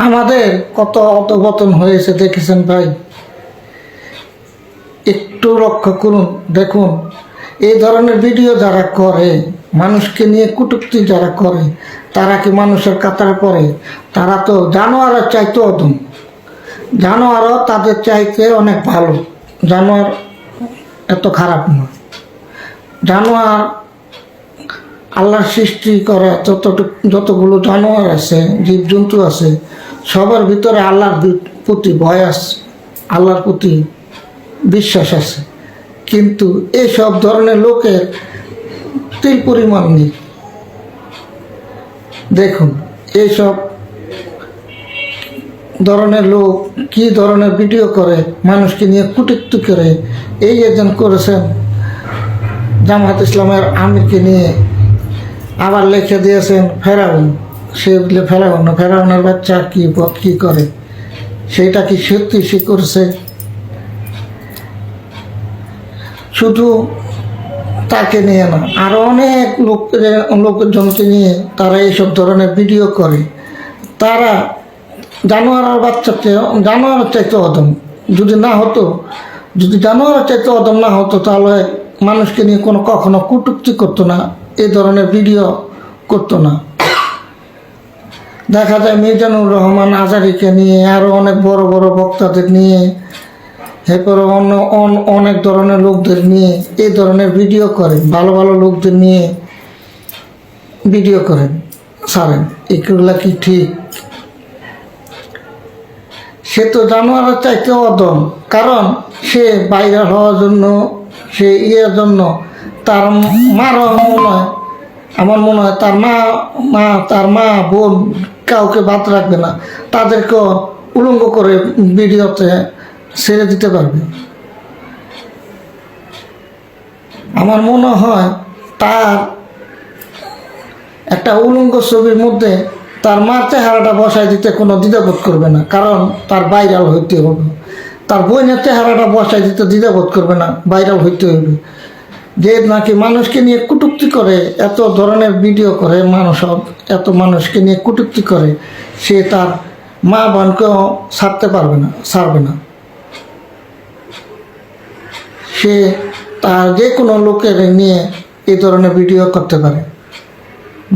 আমাদের কত অধঃপতন হয়েছে দেখেছেন ভাই। একটু লক্ষ্য করুন, দেখুন এই ধরনের ভিডিও যারা করে, মানুষকে নিয়ে কটূক্তি যারা করে, তারা কি মানুষের কাতারে পড়ে? তারা তো জানোয়ারের চাইতে অদম। জানোয়ারও তাদের চাইতে অনেক ভালো। জানোয়ার এত খারাপ না। জানোয়ার আল্লাহর সৃষ্টি করা যতগুলো জানোয়ার আছে, জীবজন্তু আছে, সবার ভিতরে আল্লাহর প্রতি ভয় আছে, আল্লাহর প্রতি বিশ্বাস আছে। কিন্তু এইসব ধরনের লোকের তিল পরিমাণ নেই। দেখুন এইসব ধরনের লোক কি ধরনের ভিডিও করে, মানুষকে নিয়ে কটূক্তি করে। এই একজন করেছেন জামাত ইসলামের আমিরকে নিয়ে, আবার লিখে দিয়েছেন ফেরাউন। সে বলে ফেরাউন না, ফেরাউনের বাচ্চা কি করে, সেইটা কি সত্যি সে করছে? শুধু তাকে নিয়ে না, আরো অনেক লোকজনকে নিয়ে তারা এইসব ধরনের ভিডিও করে। তারা জানোয়ারের বাচ্চাকে, জানোয়ারের চাইতে অদম যদি না হতো, যদি জানোয়ারের চাইতে অদম না হতো, তাহলে মানুষকে নিয়ে কখনো কটূক্তি করতো না, এই ধরনের ভিডিও করতো না। দেখা যায় মিজানুর রহমান আজারিকে নিয়ে, আরো অনেক বড় বড় বক্তাদের নিয়ে, এরপরে অনেক ধরনের লোকদের নিয়ে এই ধরনের ভিডিও করেন, ভালো ভালো লোকদের নিয়ে ভিডিও করেন, ছাড়েন। এগুলা কি ঠিক? সে তো জানোয়ারের চাইতে অদম, কারণ সে ভাইরাল হওয়ার জন্য, সে জন্য তার মারও মনে হয়, আমার মনে হয় তার মা বোন কাউকে বাদ রাখবে না, তাদেরকেও উলঙ্গ করে ভিডিওতে ছেড়ে দিতে পারবে। আমার মনে হয় তার একটা উলঙ্গ ছবির মধ্যে তার মার চেহারাটা বসায় দিতে কোনো দ্বিধাবোধ করবে না, কারণ তার ভাইরাল হইতে হবে। তার বোনের চেহারাটা বসায় দিতে দ্বিধাবোধ করবে না, ভাইরাল হইতে হবে। যে নাকি মানুষকে নিয়ে কটূক্তি করে, এত ধরনের ভিডিও করে, এত মানুষকে নিয়ে কটূক্তি করে, সে তার মা বোনকেও ছাড়বে না। সে তার যে কোনো লোকের নিয়ে এই ধরনের ভিডিও করতে পারে।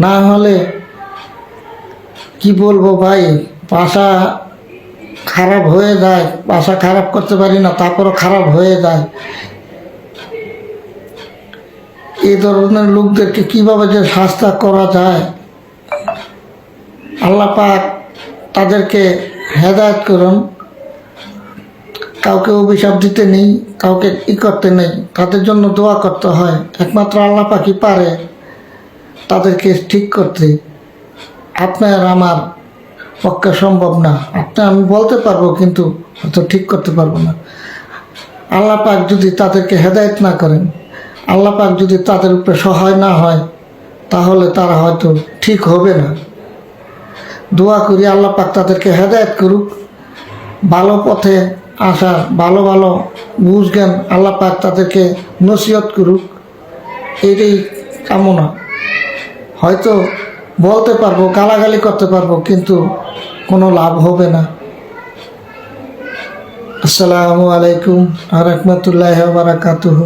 না হলে কি বলবো ভাই, ভাষা খারাপ হয়ে যায়। ভাষা খারাপ করতে পারি না, তারপরও খারাপ হয়ে যায়। এই ধরনের লোকদেরকে কিভাবে যে শাস্তি করা যায়, আল্লাহ পাক তাদেরকে হেদায়েত করুন। কাউকে অভিশাপ দিতে নেই, কাউকে করতে নেই, তাদের জন্য দোয়া করতে হয়। একমাত্র আল্লাহ পাকই পারে তাদেরকে ঠিক করতে। আপনার আমার পক্ষে সম্ভব না। আমি বলতে পারবো, কিন্তু হয়তো ঠিক করতে পারবো না। আল্লাহ পাক যদি তাদেরকে হেদায়েত না করেন, আল্লাহ পাক যদি তাদের উপরে সহায় না হয়, তাহলে তারা হয়তো ঠিক হবে না। দোয়া করি আল্লাহ পাক তাদেরকে হেদায়েত করুক, ভালো পথে আসার, ভালো ভালো বুঝ জ্ঞান আল্লাহ পাক তাদেরকে নসিহত করুক, এটাই কামনা। হয়তো বলতে পারবো, গালাগালি করতে পারবো, কিন্তু কোনো লাভ হবে না। আসসালামু আলাইকুম ওয়া রাহমাতুল্লাহি ওয়া বারাকাতুহু।